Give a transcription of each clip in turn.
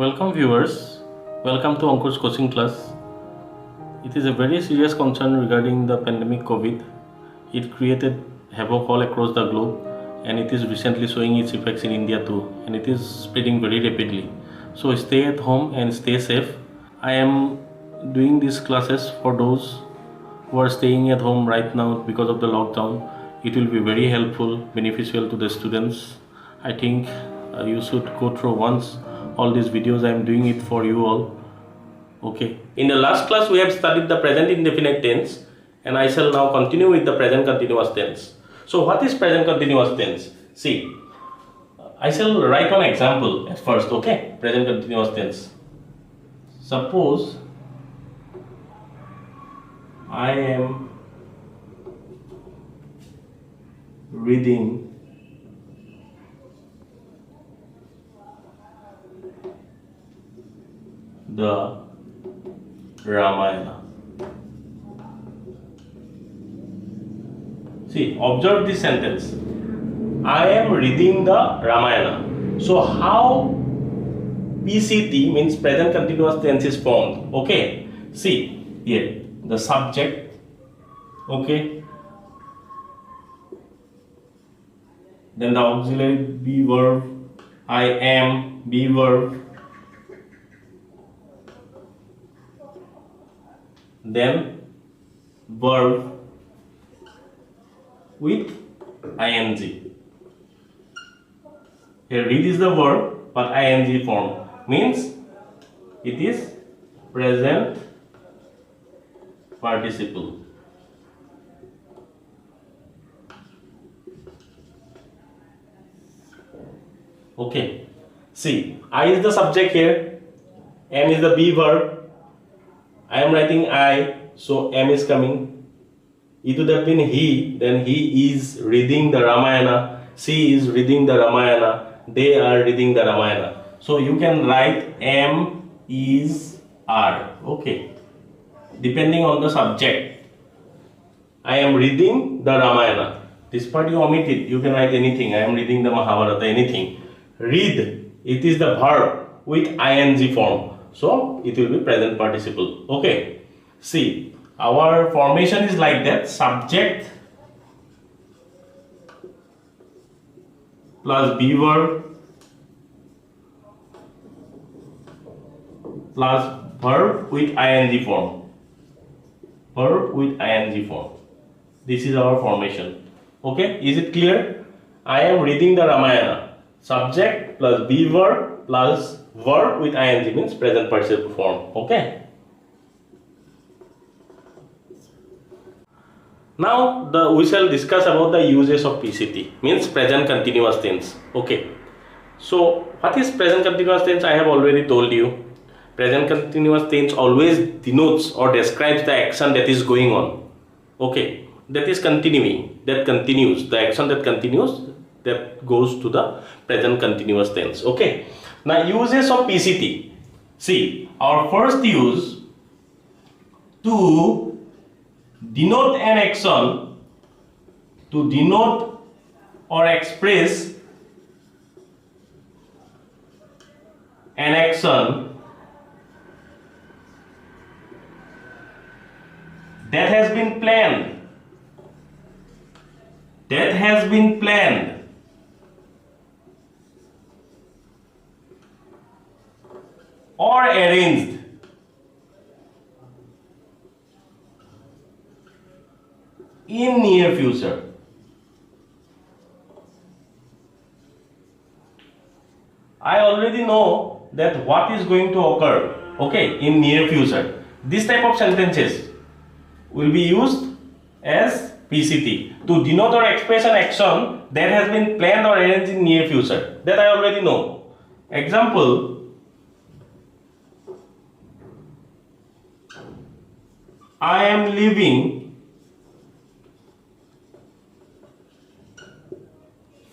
Welcome viewers, welcome to Ankur's coaching class. It is a very serious concern regarding the pandemic COVID. It created havoc all across the globe and it is recently showing its effects in India too, and it is spreading very rapidly. So stay at home and stay safe. I am doing these classes for those who are staying at home right now because of the lockdown. It will be very helpful, beneficial to the students. I think you should go through once all these videos. I am doing it for you all. Okay. In the last class we have studied the present indefinite tense, and I shall now continue with the present continuous tense. So what is present continuous tense? See, I shall write one example at first. Okay, present continuous tense. Suppose I am reading the Ramayana. See, observe this sentence. I am reading the Ramayana. So how PCT means present continuous tense is formed? Okay. See here, the subject. Okay. Then the auxiliary be verb. I am be verb. Then verb with ing. Here read is the verb but ing form, means it is present participle. Okay, see, I is the subject here, am is the be verb. I am writing I, so am is coming. It would have been he, then he is reading the Ramayana, she is reading the Ramayana, they are reading the Ramayana. So you can write am, is, are. Okay. Depending on the subject. I am reading the Ramayana. This part you omit it. You can write anything. I am reading the Mahabharata, anything. Read, it is the verb with ing form. So it will be present participle. Okay. See, our formation is like that. Subject plus be verb plus verb with ing form. Verb with ing form. This is our formation. Okay. Is it clear? I am reading the Ramayana. Subject plus be verb plus verb with ing means present participle form. Okay. Now we shall discuss about the uses of PCT, means present continuous tense. Okay. So what is present continuous tense? I have already told you. Present continuous tense always denotes or describes the action that is going on. Okay. That is continuing. That continues. The action that continues, that goes to the present continuous tense. Okay. Now uses of PCT. See, our first use, to denote an action, to denote or express an action that has been planned. That has been planned. Or arranged in near future. I already know that what is going to occur, okay, in near future. This type of sentences will be used as PCT to denote or express an action that has been planned or arranged in near future. That I already know. Example, I am leaving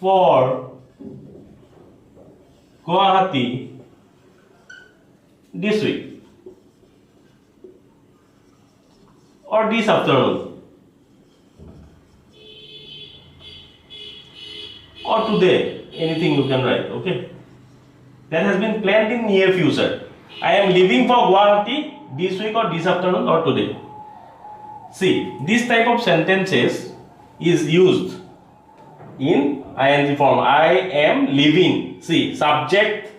for Guwahati this week or this afternoon or today, anything you can write. Okay. that has been planned in near future. I am leaving for Guwahati this week or this afternoon or today. See, this type of sentences is used in ing form. I am leaving. See, subject,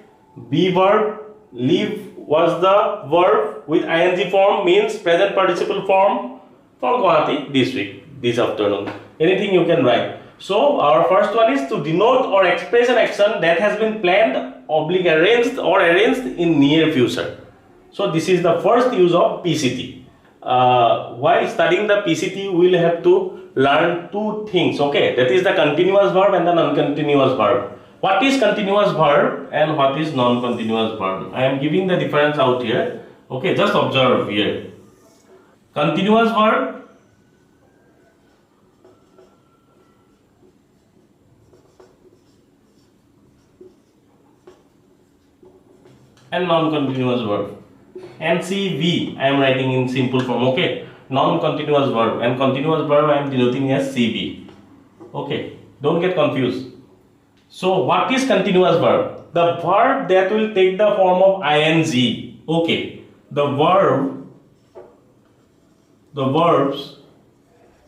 be verb, leave was the verb with ing form, means present participle form for Guwahati this week, this afternoon. Anything you can write. So our first one is to denote or express an action that has been planned, arranged or arranged in near future. So this is the first use of PCT. While studying the PCT, we will have to learn two things. Okay, that is the continuous verb and the non-continuous verb. What is continuous verb and what is non-continuous verb? I am giving the difference out here. Okay, just observe here. Continuous verb and non-continuous verb. NCV I am writing in simple form. Okay, non-continuous verb, and continuous verb I am denoting as CV. Okay, don't get confused. So what is continuous verb? The verb that will take the form of ing. Okay, the verbs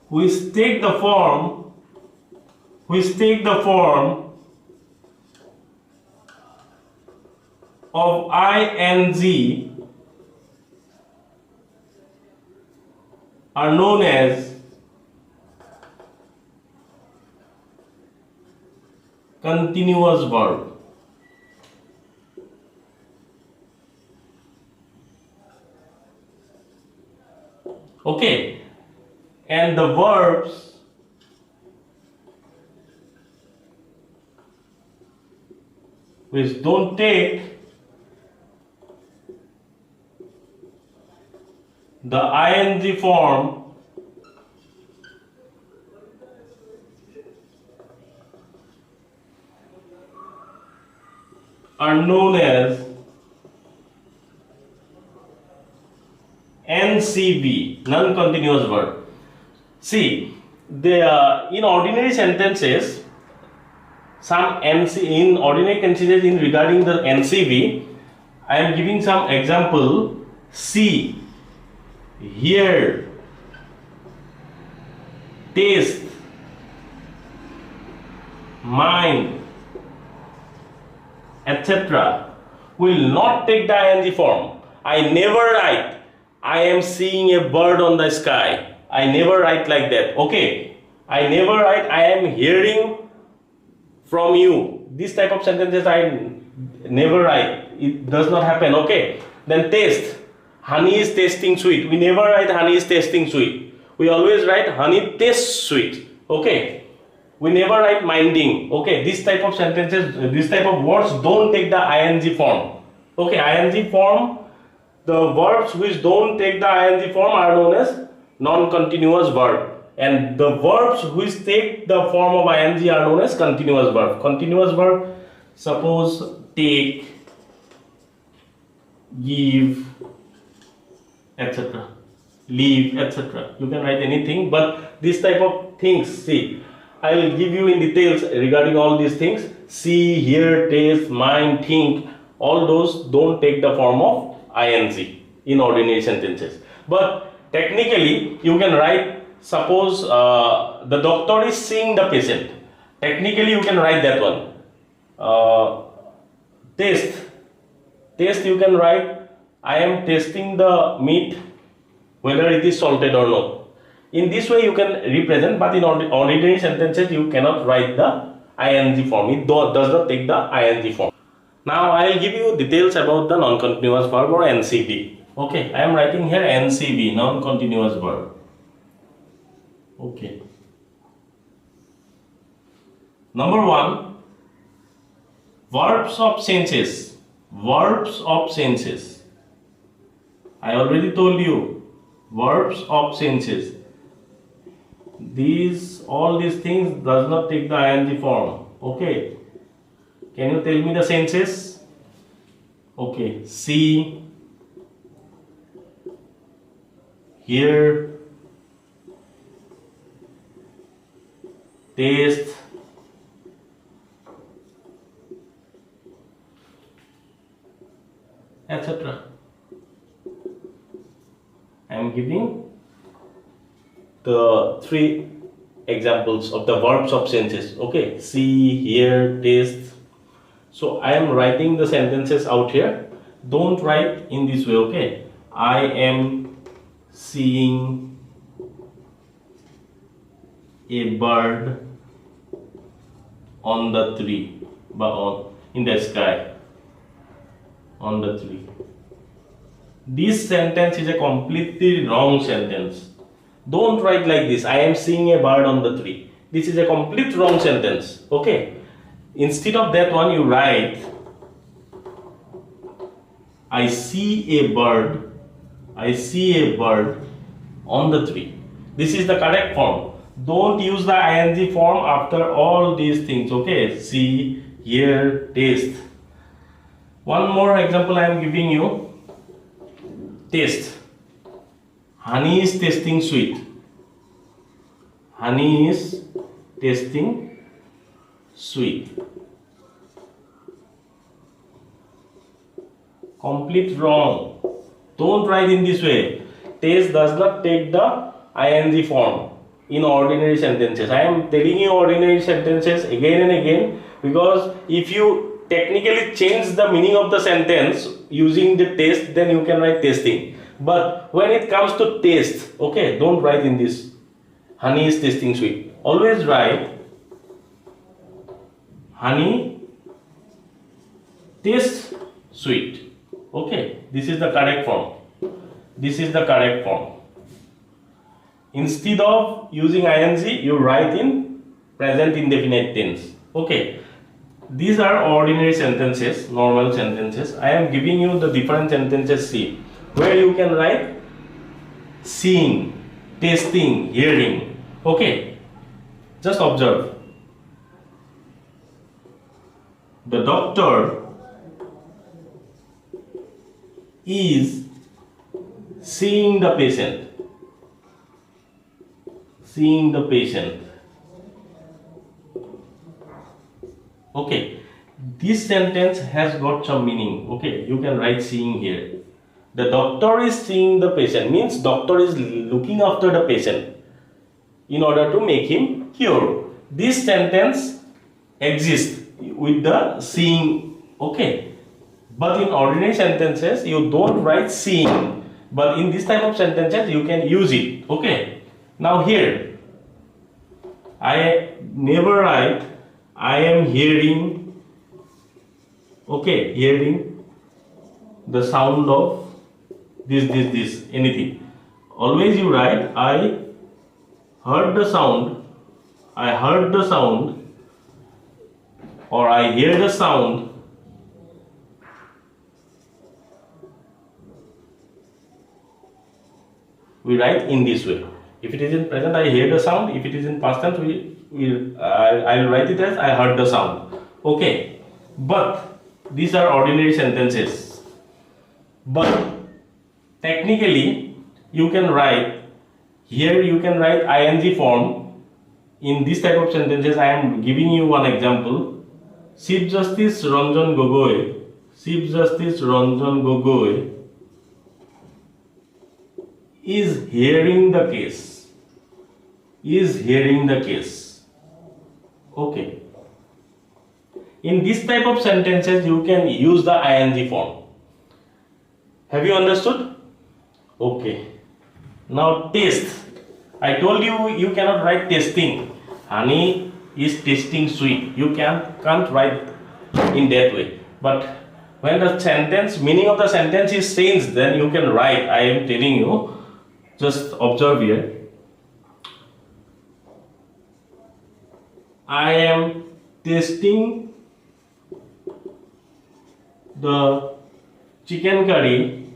which take the form of ing are known as continuous verb. Okay, and the verbs which don't take the ing form are known as NCV, non-continuous verb. See, in ordinary sentences, in ordinary sentences in regarding the NCV, I am giving some example. See, hear, taste, mind, etc. will not take the ing form. I never write I am seeing a bird on the sky. I never write like that. Okay, I never write I am hearing from you. This type of sentences I never write. It does not happen. Okay, then taste. Honey is tasting sweet. We never write honey is tasting sweet. We always write honey tastes sweet. Okay, we never write minding. Okay, this type of sentences, this type of words don't take the ing form. Okay, ing form, the verbs which don't take the ing form are known as non-continuous verb, and the verbs which take the form of ing are known as continuous verb. Continuous verb, suppose take, give, etc., leave, etc. You can write anything, but this type of things, see, I will give you in details regarding all these things. See, hear, taste, mind, think, all those don't take the form of ing in ordinary sentences. But technically, you can write, suppose the doctor is seeing the patient. Technically, you can write that one. Taste, you can write, I am tasting the meat, whether it is salted or not. In this way, you can represent, but in ordinary sentences, you cannot write the ing form. It does not take the ing form. Now, I will give you details about the non-continuous verb or NCV. Okay, I am writing here NCV, non-continuous verb. Okay. Number 1, verbs of senses. Verbs of senses. I already told you, verbs of senses. All these things does not take the ing form. Okay. Can you tell me the senses? Okay. See, hear, taste, etc. I am giving the three examples of the verbs of senses. Okay, see, hear, taste. So I am writing the sentences out here. Don't write in this way. Okay, I am seeing a bird on the tree, but in the sky, on the tree. This sentence is a completely wrong sentence. Don't write like this, I am seeing a bird on the tree. This is a complete wrong sentence. Okay, instead of that one, you write I see a bird on the tree. This is the correct form. Don't use the ing form after all these things. Okay, see, hear, taste. One more example I am giving you. Taste. Honey is tasting sweet. Honey is tasting sweet. Complete wrong. Don't write in this way. Taste does not take the ing form in ordinary sentences. I am telling you ordinary sentences again and again, because if you technically change the meaning of the sentence using the taste, then you can write tasting. But when it comes to taste, okay, don't write in this honey is tasting sweet. Always write honey tastes sweet. Okay, this is the correct form. This is the correct form. Instead of using ing, you write in present indefinite tense. Okay, these are ordinary sentences, normal sentences. I am giving you the different sentences. See, where you can write seeing, tasting, hearing. Okay, just observe. The doctor is seeing the patient. Seeing the patient. Okay, this sentence has got some meaning. Okay, you can write seeing here. The doctor is seeing the patient means doctor is looking after the patient in order to make him cure. This sentence exists with the seeing. Okay, but in ordinary sentences you don't write seeing, but in this type of sentences you can use it. Okay, now here I never write I am hearing. Okay, hearing the sound of this anything. Always you write I heard the sound, or I hear the sound. We write in this way. If it is in present, I hear the sound. If it is in past tense, I will write it as I heard the sound. Okay, but these are ordinary sentences. But technically, you can write here. You can write ing form in this type of sentences. I am giving you one example. Chief Justice Ranjan Gogoi is hearing the case. Okay, in this type of sentences you can use the ing form. Have you understood? Okay, now taste. I told you cannot write tasting. Honey is tasting sweet. You can't write in that way. But when the sentence meaning of the sentence is changed, then you can write. I am telling you. Just observe here. I am tasting the chicken curry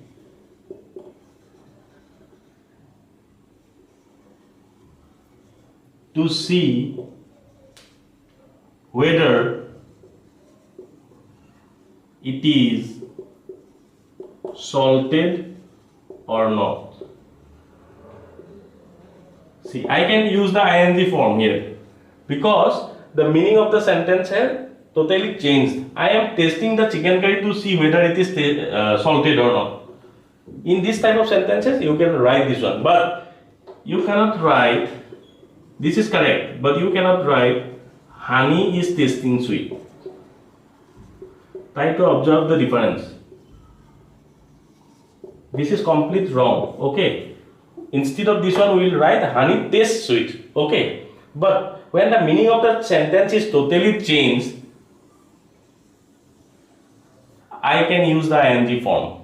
to see whether it is salted or not. See, I can use the ing form here because the meaning of the sentence है totally changed. I am tasting the chicken curry to see whether it is salted or not. In this type of sentences, you can write this one, but you cannot write, this is correct, but you cannot write honey is tasting sweet. Try to observe the difference. This is complete wrong. Okay, instead of this one we will write honey tastes sweet. Okay, but when the meaning of the sentence is totally changed, I can use the ing form.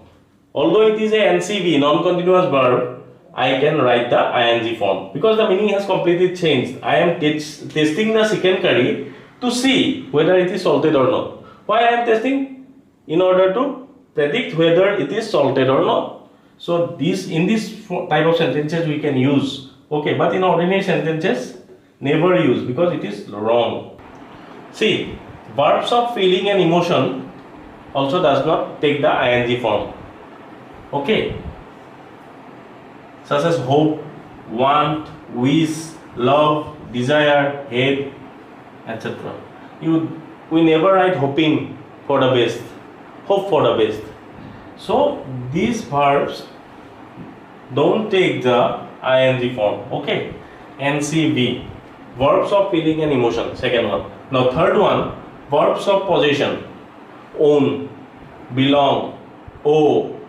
Although it is a NCV, non-continuous verb, I can write the ing form because the meaning has completely changed. I am tasting the chicken curry to see whether it is salted or not. Why I am testing? In order to predict whether it is salted or not. So in this type of sentences we can use. Okay, but in ordinary sentences, never use because it is wrong. See, verbs of feeling and emotion also does not take the ing form. Okay, such as hope, want, wish, love, desire, hate, etc. We never write hoping for the best, hope for the best. So these verbs don't take the ing form. Okay, NCV, verbs of feeling and emotion, second one. Now third one, verbs of possession, own, belong, owe.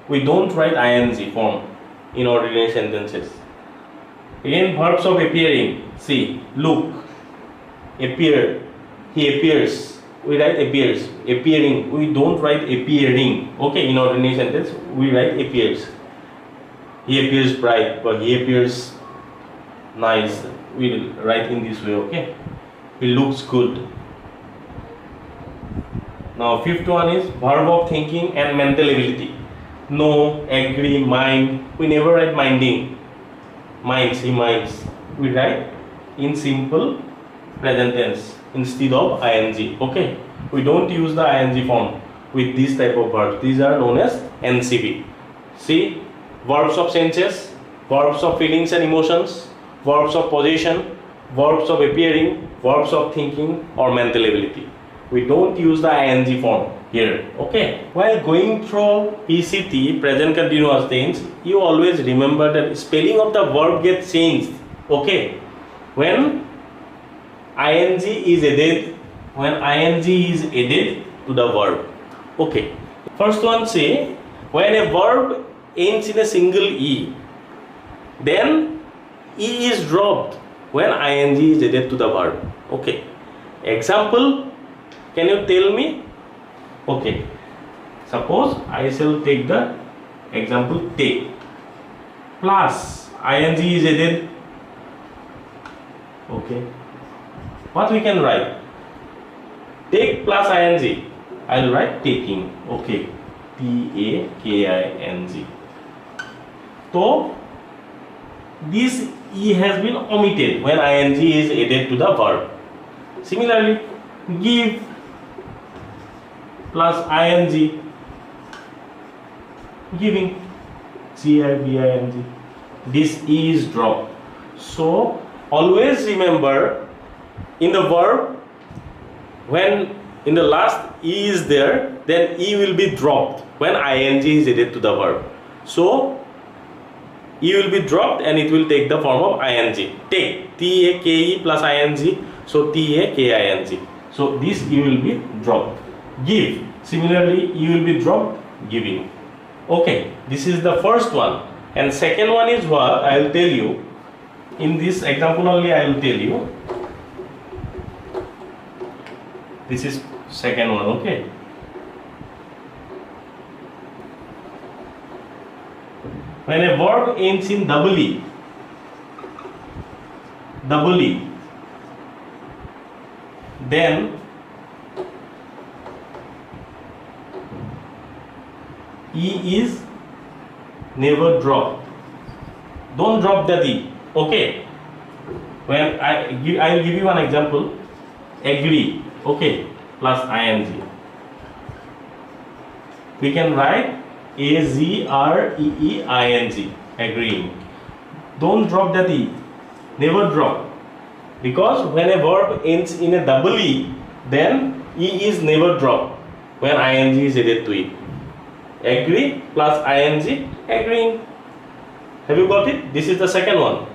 We don't write ing form in ordinary sentences. Again, verbs of appearing, see, look, appear, he appears, we write appears, appearing, we don't write appearing. Okay, in ordinary sentence we write appears. He appears bright, but he appears nice, we will write in this way. Okay, he looks good. Now fifth one is verb of thinking and mental ability. Know, agree, mind. We never write minding. Minds, he minds. We write in simple present tense instead of ing. Okay, we don't use the ing form with this type of verbs. These are known as NCV. See, verbs of senses, verbs of feelings and emotions, verbs of possession, verbs of appearing, verbs of thinking or mental ability. We don't use the ing form here. Okay, while going through PCT, present continuous tense, you always remember that spelling of the verb gets changed. Okay, when ing is added, to the verb. Okay, first one, say when a verb ends in a single e, then e is dropped when ing is added to the verb. Okay, example, can you tell me? Okay, suppose I shall take the example take plus ing is added. Okay, what we can write? Take plus ing, I will write taking. Okay, taking. So this e has been omitted when ing is added to the verb. Similarly, give plus ing, giving, giving. This e is dropped. So always remember, in the verb, when in the last e is there, then e will be dropped when ing is added to the verb. So e will be dropped and it will take the form of ing. Take, take plus ing, so taking. So this e will be dropped. Give, similarly e will be dropped, giving. Okay, this is the first one. And second one is what I will tell you. In this example only I will tell you. This is second one. Okay, when a verb ends in double e, then e is never dropped. Don't drop the e. Okay, when I will give you one example. Agree, okay, plus ing. We can write agreeing, agreeing. Don't drop that e, never drop, because when a verb ends in a double e, then E is never dropped when ing is added to it. Agree plus ing, agreeing. Have you got it? This is the second one.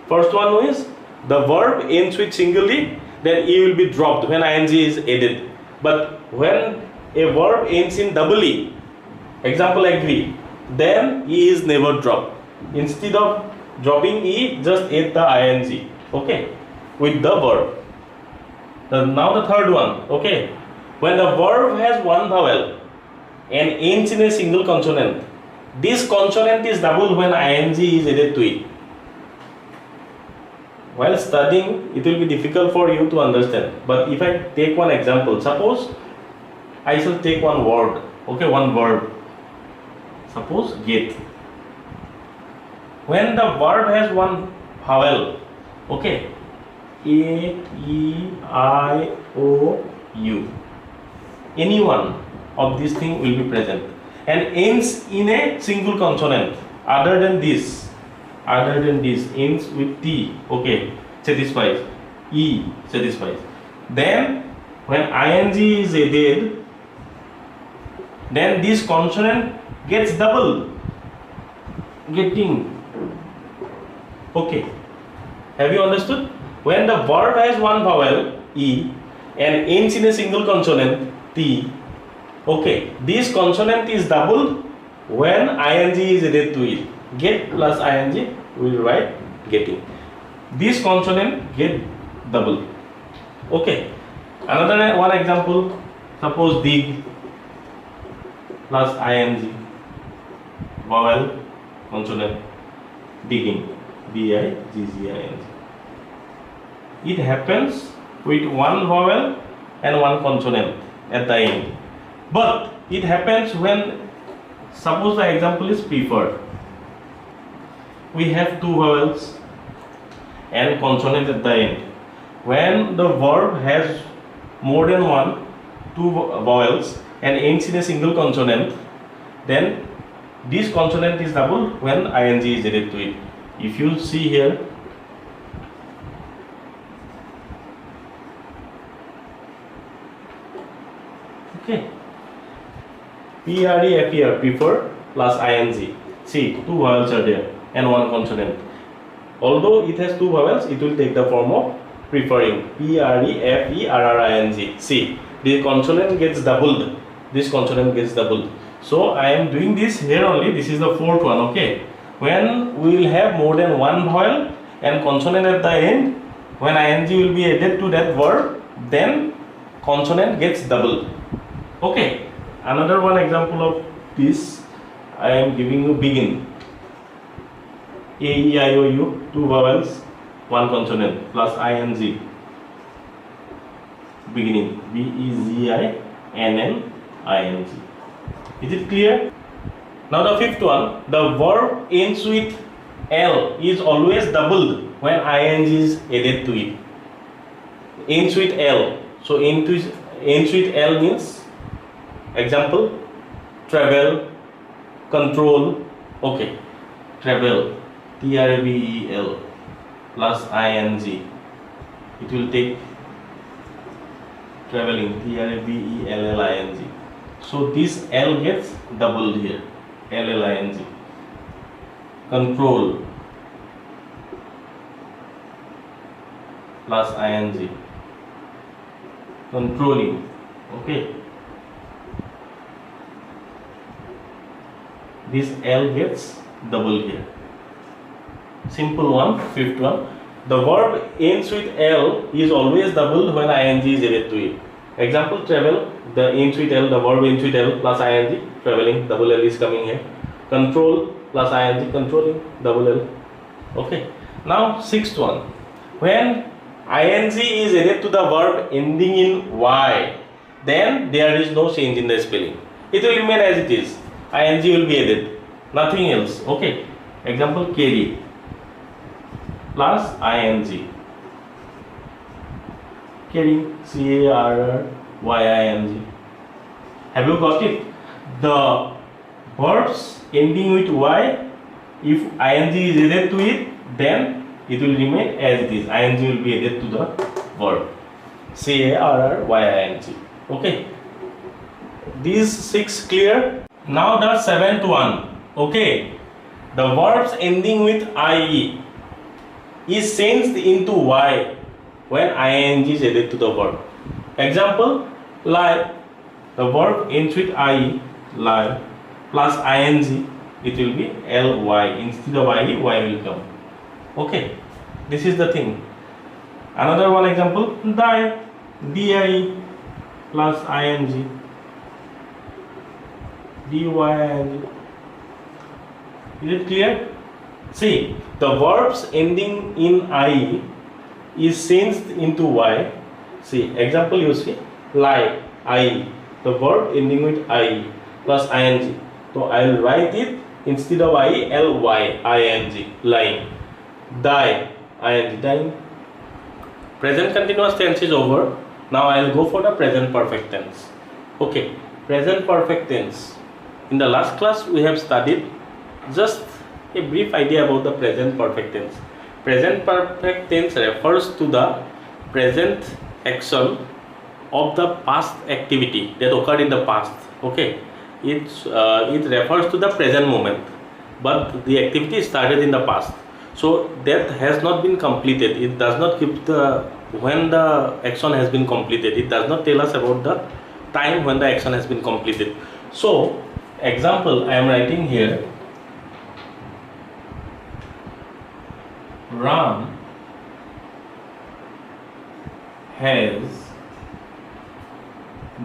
First one is the verb ends with singly, then E will be dropped when ing is added. But when a verb ends in double E, example agree, then E is never dropped. Instead of dropping E, just add the ing, okay, with the verb. Now the third one, okay, when the verb has one vowel and ends in a single consonant, this consonant is doubled when ing is added to it. While studying, it will be difficult for you to understand, but if I take one example, suppose I shall take one word, okay, one verb, suppose get. When the verb has one vowel, okay, A, E, I, O, U, any one of these things will be present and ends in a single consonant other than this ends with T, okay, satisfies, E satisfies. Then when ing is added, then this consonant gets double, getting, okay. Have you understood? When the verb has one vowel E and ends in a single consonant T, okay, this consonant is doubled when ing is added to it. Get plus ing, we will write getting. This consonant get double. Okay. Another one example, suppose dig plus ing, vowel, consonant, digging, D-I-G-G-I-N-G. It happens with one vowel and one consonant at the end. But it happens when, suppose the example is preferred. We have two vowels and consonant at the end. When the verb has more than two vowels and ends in a single consonant, then this consonant is doubled when ing is added to it. If you see here, okay, P-R-E-F-E-R, prefer plus ing. See, two vowels are there and one consonant. Although it has two vowels, it will take the form of preferring, P-R-E-F-E-R-R-I-N-G. See, the consonant gets doubled. This consonant gets doubled. So I am doing this here only. This is the fourth one, okay. When we will have more than one vowel and consonant at the end, when ing will be added to that verb, then consonant gets doubled. Okay. Another one example of this, I am giving you begin. A-E-I-O-U, two vowels, one consonant, plus ing. Beginning, B-E-Z-I-N-N-I-N-G. Is it clear? Now the fifth one, the verb ends with L is always doubled when ing is added to it. Ends with L. So ends with L means, example, travel, control, okay, travel, T-R-A-V-E-L plus ing. It will take traveling, T-R-A-V-E-L-L-I-N-G. So this L gets doubled here, L-L-I-N-G. Control plus ing. Controlling, okay. This L gets doubled here. Simple one, fifth one. The verb ends with L is always doubled when ing is added to it. Example, travel, the ends with L, the verb ends with L plus ing, traveling, double L is coming here. Control plus ing, controlling, double L. Okay. Now sixth one. When ing is added to the verb ending in Y, then there is no change in the spelling. It will remain as it is. Ing will be added, nothing else. Okay. Example, carry plus ing. Carrying, C-A-R-R-Y-I-N-G. Have you got it? The verbs ending with Y, if ing is added to it, then it will remain as it is. Ing will be added to the verb. C-A-R-R-Y-I-N-G. Okay, these 6 clear. Now the 7th one. Okay, the verbs ending with IE is changed into Y when ing is added to the verb. Example, lie. The verb ends with IE, lie, plus ing, it will be ly. Instead of IE, Y will come. Okay, this is the thing. Another one example, die, die plus ing, dy. Is it clear? See, the verbs ending in I is changed into Y. See, example you see, lie, I, the verb ending with I plus ing. So I will write it instead of I, ly, ing, lying. Die, ing, dying. Present continuous tense is over. Now I will go for the present perfect tense. Okay, present perfect tense. In the last class we have studied just a brief idea about the present perfect tense. Present perfect tense refers to the present action of the past activity that occurred in the past. Okay, it refers to the present moment, but the activity started in the past. So that has not been completed. It does not give the when the action has been completed. It does not tell us about the time when the action has been completed. So example I am writing here, Ram has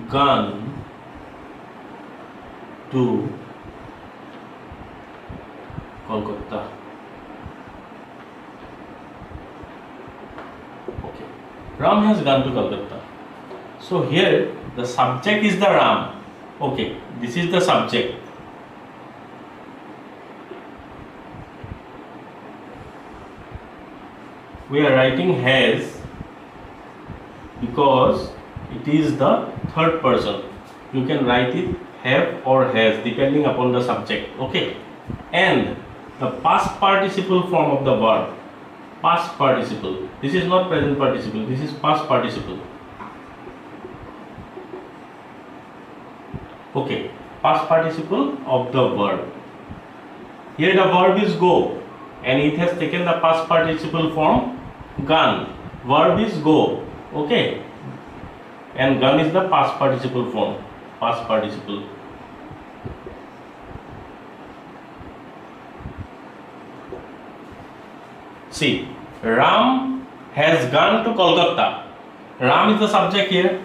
gone to Kolkata. Okay, Ram has gone to Kolkata. So here the subject is the Ram. Okay, this is the subject. We are writing has because it is the third person. You can write it have or has depending upon the subject. Okay, and the past participle form of the verb, past participle. This is not present participle, this is past participle. Okay, past participle of the verb. Here the verb is go and it has taken the past participle form gone. Verb is go. Okay, and gone is the past participle form, past participle. See, Ram has gone to Kolkata. Ram is the subject here,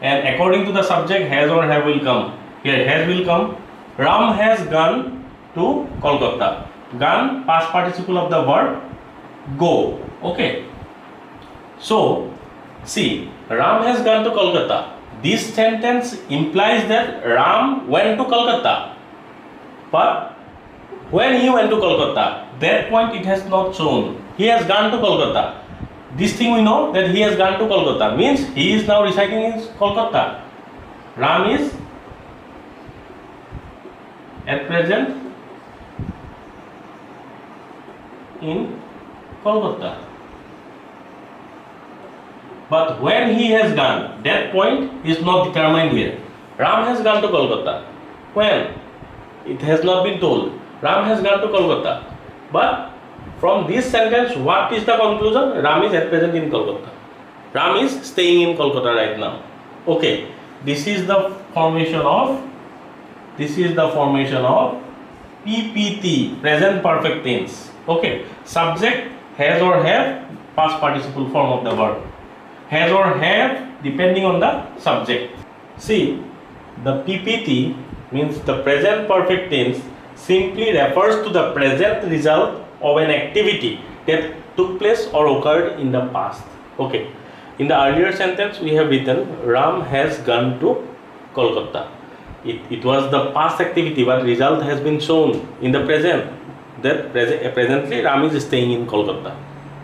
and according to the subject, has or have will come. Here, has will come. Ram has gone to Kolkata. Gone, past participle of the verb go. Okay. So, see, Ram has gone to Kolkata. This sentence implies that Ram went to Kolkata. But when he went to Kolkata, that point it has not shown. He has gone to Kolkata. This thing we know that he has gone to Kolkata means he is now residing in Kolkata. Ram is at present in Kolkata. But when he has gone, that point is not determined here. Ram has gone to Kolkata. When? It has not been told. Ram has gone to Kolkata. But from this sentence, what is the conclusion? Ram is at present in Kolkata. Ram is staying in Kolkata right now. Okay, this is the formation of PPT, present perfect tense. Okay, subject, has or have, past participle form of the verb. Has or have depending on the subject. See, the PPT means the present perfect tense simply refers to the present result of an activity that took place or occurred in the past. Okay, in the earlier sentence we have written Ram has gone to Kolkata. It was the past activity, but result has been shown in the present that presently Ram is staying in Kolkata.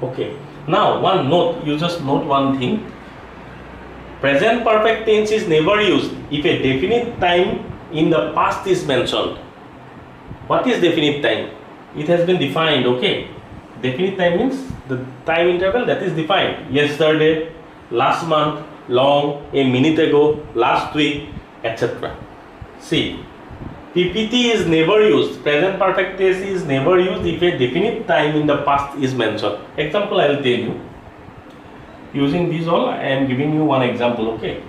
Okay, now one note, you just note one thing. Present perfect tense is never used if a definite time in the past is mentioned. What is definite time? It has been defined. Okay, definite time means the time interval that is defined. Yesterday, last month, long, a minute ago, last week, etc. See, PPT is never used, present perfect tense is never used if a definite time in the past is mentioned. Example I will tell you. Using these all, I am giving you one example, okay?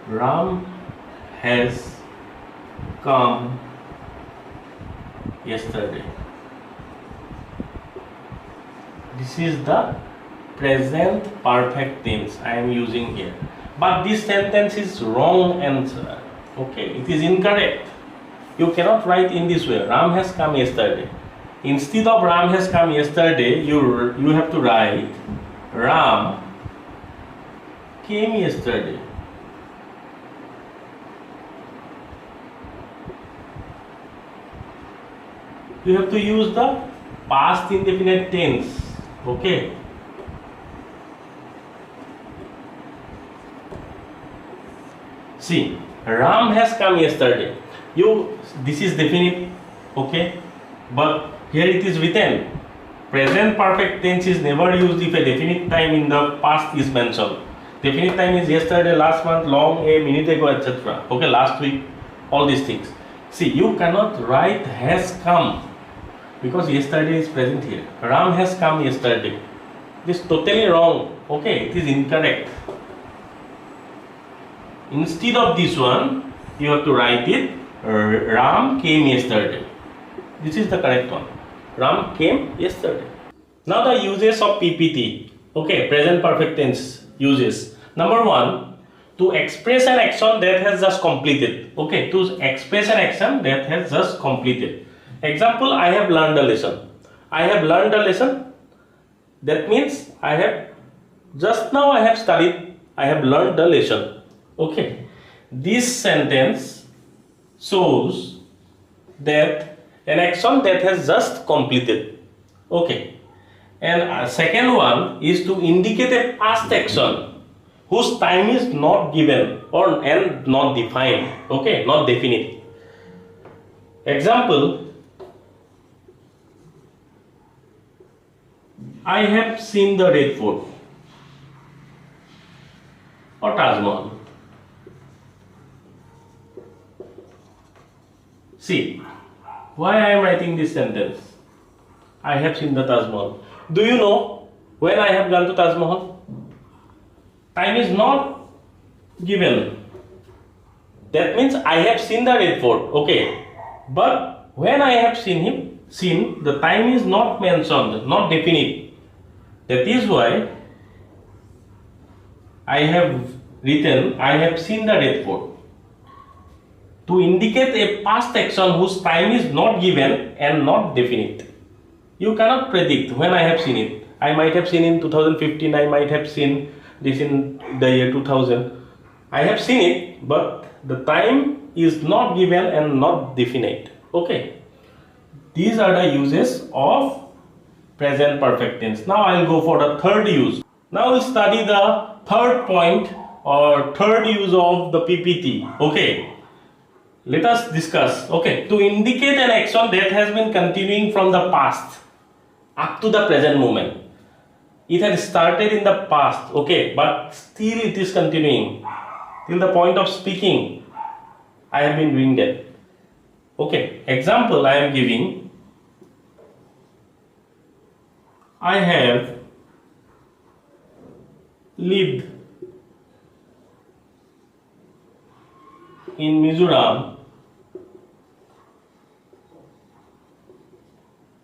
Ram has come yesterday. This is the present perfect tense I am using here. But this sentence is wrong answer. Okay, it is incorrect. You cannot write in this way. Ram has come yesterday. Instead of Ram has come yesterday, you have to write Ram came yesterday. You have to use the past indefinite tense. Okay. See, Ram has come yesterday. This is definite, okay? But here it is written. Present perfect tense is never used if a definite time in the past is mentioned. Definite time is yesterday, last month, long, a minute ago, etc. Okay, last week, all these things. See, you cannot write has come because yesterday is present here. Ram has come yesterday. This is totally wrong. Okay, it is incorrect. Instead of this one, you have to write it Ram came yesterday. This is the correct one. Ram came yesterday. Now the uses of PPT. Okay, present perfect tense uses. Number one, to express an action that has just completed. Okay, to express an action that has just completed. Example, I have learned a lesson. I have learned a lesson. That means I have studied. I have learned the lesson. Okay, this sentence shows that an action that has just completed. Okay, and second one is to indicate a past action whose time is not given and not defined. Okay, not definite. Example, I have seen the Red Fort or Taj Mahal. See, why I am writing this sentence? I have seen the Taj Mahal. Do you know when I have gone to Taj Mahal? Time is not given. That means I have seen the Red Fort. Okay, but when I have seen the time is not mentioned, not definite. That is why I have written I have seen the Red Fort. To indicate a past action whose time is not given and not definite. You cannot predict when I have seen it. I might have seen in 2015, I might have seen this in the year 2000. I have seen it, but the time is not given and not definite. Okay. These are the uses of present perfect tense. Now I will go for the third use. Now we will study the third point or third use of the PPT. Okay. Let us discuss. Okay, to indicate an action that has been continuing from the past up to the present moment. It had started in the past, okay, but still it is continuing till the point of speaking. I have been doing that. Okay, example I am giving. I have lived in Mizoram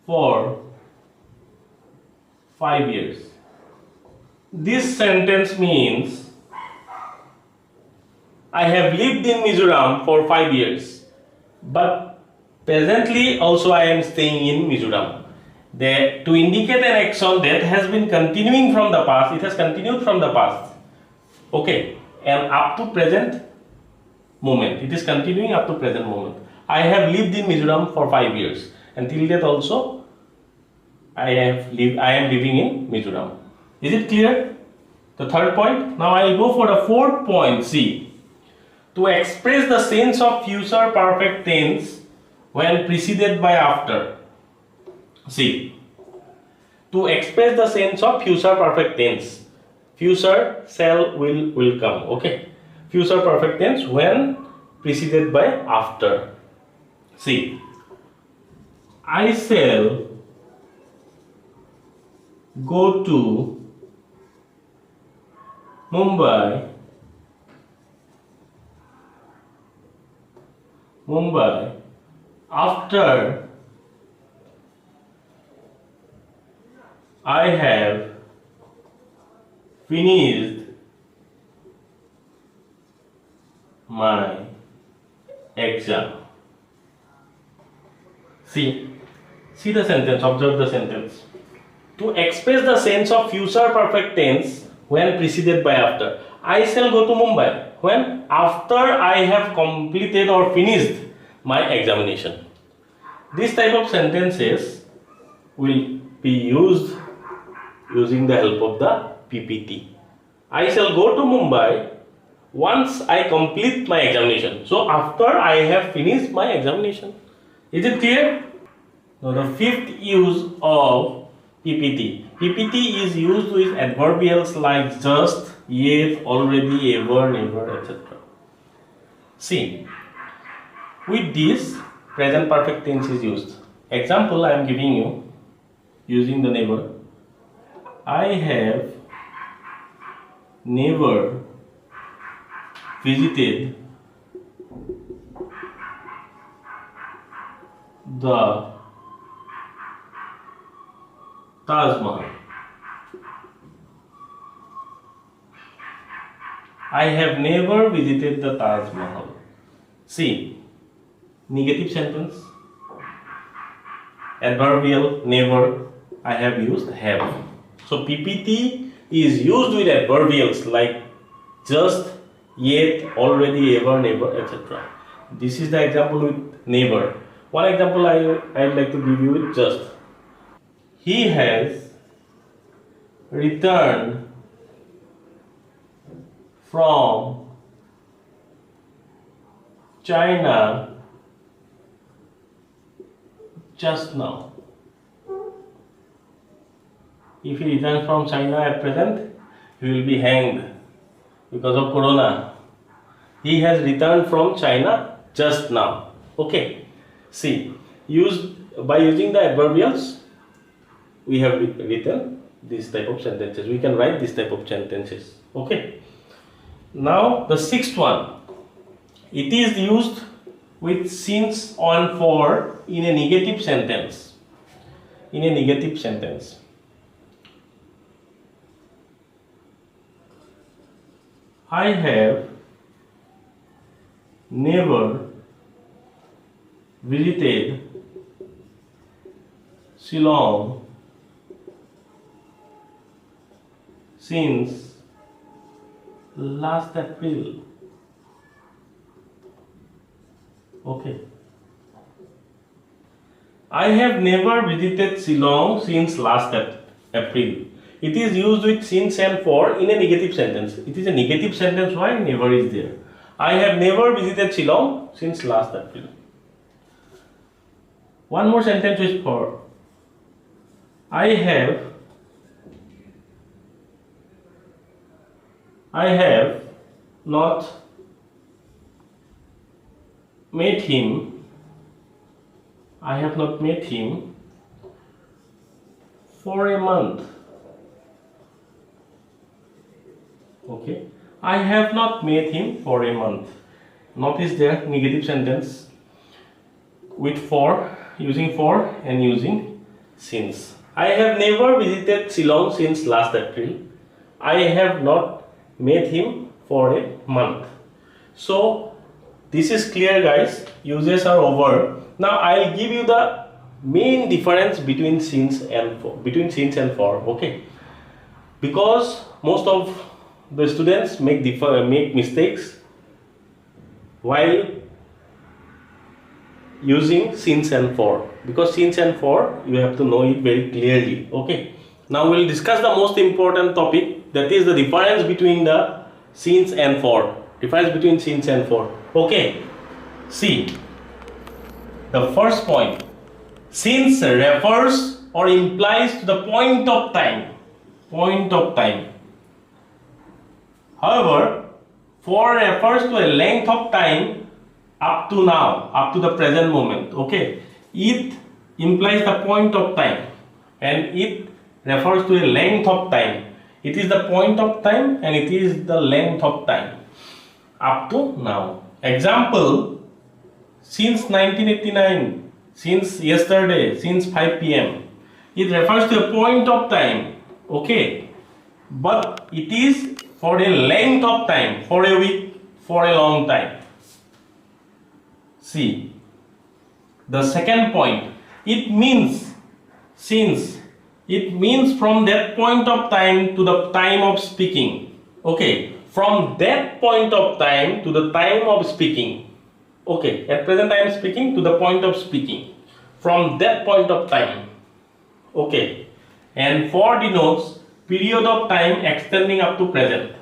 for 5 years. This sentence means I have lived in Mizoram for 5 years, but presently also I am staying in Mizoram. To indicate an action that has been continuing from the past, it has continued from the past. Okay, and up to present moment. It is continuing up to present moment. I have lived in Mizoram for 5 years. Until that also I am living in Mizoram. Is it clear? The third point. Now I will go for the fourth point. See, To express the sense of future perfect tense when preceded by after. See, to express the sense of future perfect tense, future shall will come, okay? Future perfect tense when preceded by after. See, I shall go to Mumbai after I have finished my exam. See the sentence, observe the sentence. To express the sense of future perfect tense when preceded by after. I shall go to Mumbai when? After I have completed or finished my examination. This type of sentences will be used using the help of the PPT. I shall go to Mumbai once I complete my examination. So after I have finished my examination. Is it clear? Now the fifth use of PPT. PPT is used with adverbials like just, yet, already, ever, never, etc. See, with this present perfect tense is used. Example I am giving you using the never. I have never visited the Taj Mahal. I have never visited the Taj Mahal. See, negative sentence, adverbial never, I have used have. So PPT is used with adverbials like just, yet, already, ever, never, etc. This is the example with never. One example I would like to give you with just. He has returned from China just now. If he returns from China at present, he will be hanged because of Corona. He has returned from China just now. Okay. See, by using the adverbials, we have written this type of sentences. We can write this type of sentences. Okay. Now the sixth one. It is used with since, on, for in a negative sentence. In a negative sentence. I have never visited Shillong since last April. Okay. I have never visited Shillong since last April. It is used with since and for in a negative sentence. It is a negative sentence. Why? Never is there. I have never visited Shillong since last April. One more sentence is for. I have not met him. I have not met him for a month. Okay. I have not met him for a month. Notice there negative sentence with for, using for and using since. I have never visited Shillong since last April. I have not met him for a month. So this is clear, guys. Uses are over. Now I'll give you the main difference between since and for. Okay, because most of the students make mistakes while using since and for, because since and for you have to know it very clearly. Okay, now we'll discuss the most important topic, that is the difference between the since and for. Difference between since and for. Okay. See, the first point. Since refers or implies to the point of time. Point of time. However, for refers to a length of time up to now, up to the present moment. Okay. It implies the point of time and it refers to a length of time. It is the point of time and it is the length of time up to now. Example, since 1989, since yesterday, since 5 p.m. It refers to a point of time, okay, but it is for a length of time, for a week, for a long time. See, the second point, it means since. It means from that point of time to the time of speaking. Okay, from that point of time to the time of speaking. Okay, at present I am speaking to the point of speaking. From that point of time. Okay, and for denotes period of time extending up to present.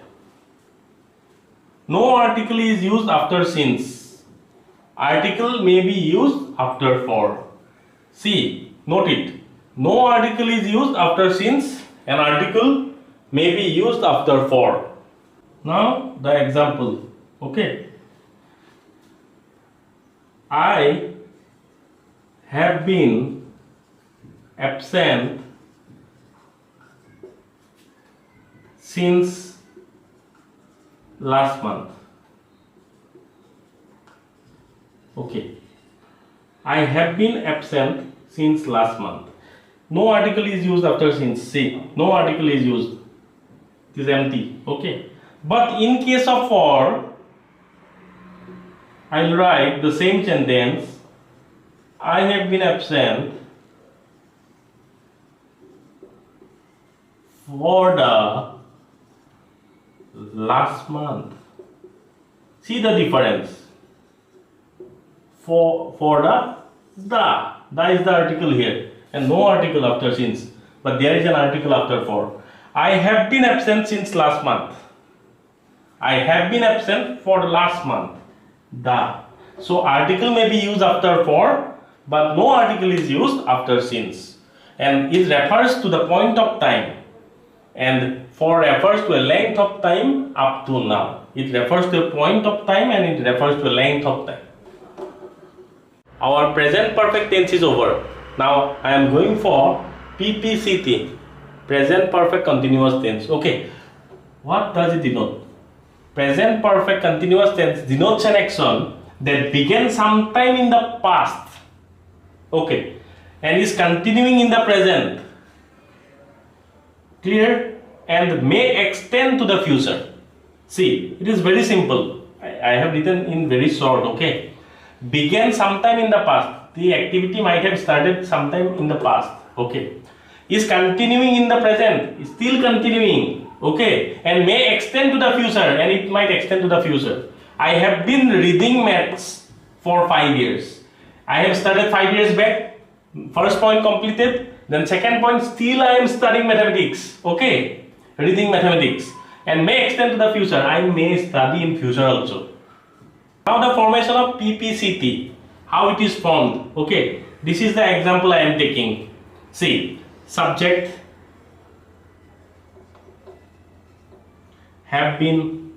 No article is used after since. Article may be used after for. See, note it. No article is used after since. An article may be used after for. Now the example. Okay. I have been absent since last month. Okay. I have been absent since last month. No article is used after since. See, no article is used. It is empty. Okay. But in case of for, I'll write the same sentence. I have been absent for the last month. See the difference. For the is the article here and no article after since, but there is an article after for. I have been absent since last month. I have been absent for the last month. The. So article may be used after for, but no article is used after since, and it refers to the point of time, and for refers to a length of time up to now. It refers to a point of time and it refers to a length of time. Our present perfect tense is over. Now I am going for PPCT, present perfect continuous tense. Okay, what does it denote? Present perfect continuous tense denotes an action that began sometime in the past, okay, and is continuing in the present. Clear? And may extend to the future. See, it is very simple. I have written in very short, okay. Began sometime in the past. The activity might have started sometime in the past, okay. Is continuing in the present, is still continuing, okay, and may extend to the future, and it might extend to the future. I have been reading maths for 5 years. I have started 5 years back. First point completed. Then second point, still I am studying mathematics, okay, reading mathematics, and may extend to the future. I may study in future also. Now the formation of PPCT, how it is formed, okay. This is the example I am taking. See, subject, have been,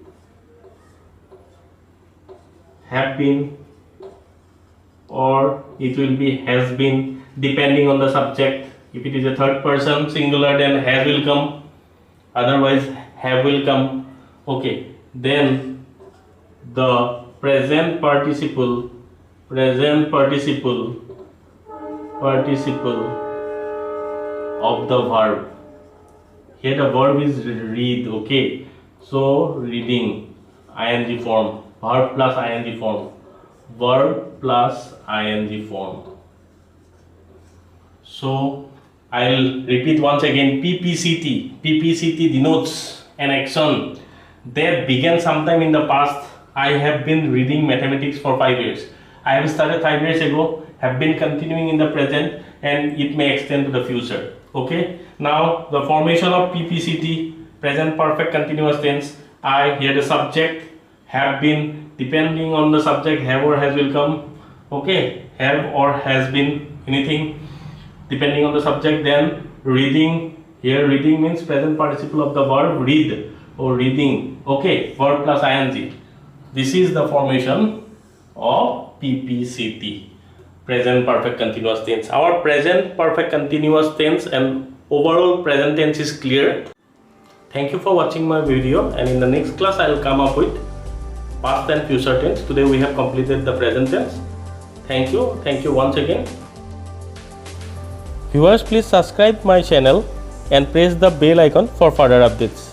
or it will be has been, depending on the subject. If it is a third person singular, then has will come, otherwise have will come, okay. Then the present participle of the verb. Here the verb is read, okay. So reading, ing form, verb plus ing form, verb plus ing form. So I'll repeat once again. PPCT denotes an action that began sometime in the past. I have been reading mathematics for 5 years. I have started 5 years ago, have been continuing in the present, and it may extend to the future, okay. Now the formation of PPCT, present perfect continuous tense. I, here the subject, have been, depending on the subject, have or has will come. Okay, have or has been, anything depending on the subject. Then reading, here reading means present participle of the verb read or reading. Okay, verb plus ing. This is the formation of PPCT, present perfect continuous tense. Our present perfect continuous tense and overall present tense is clear. Thank you for watching my video, and in the next class I will come up with past and future tense. Today we have completed the present tense. Thank you once again. Viewers, please subscribe my channel and press the bell icon for further updates.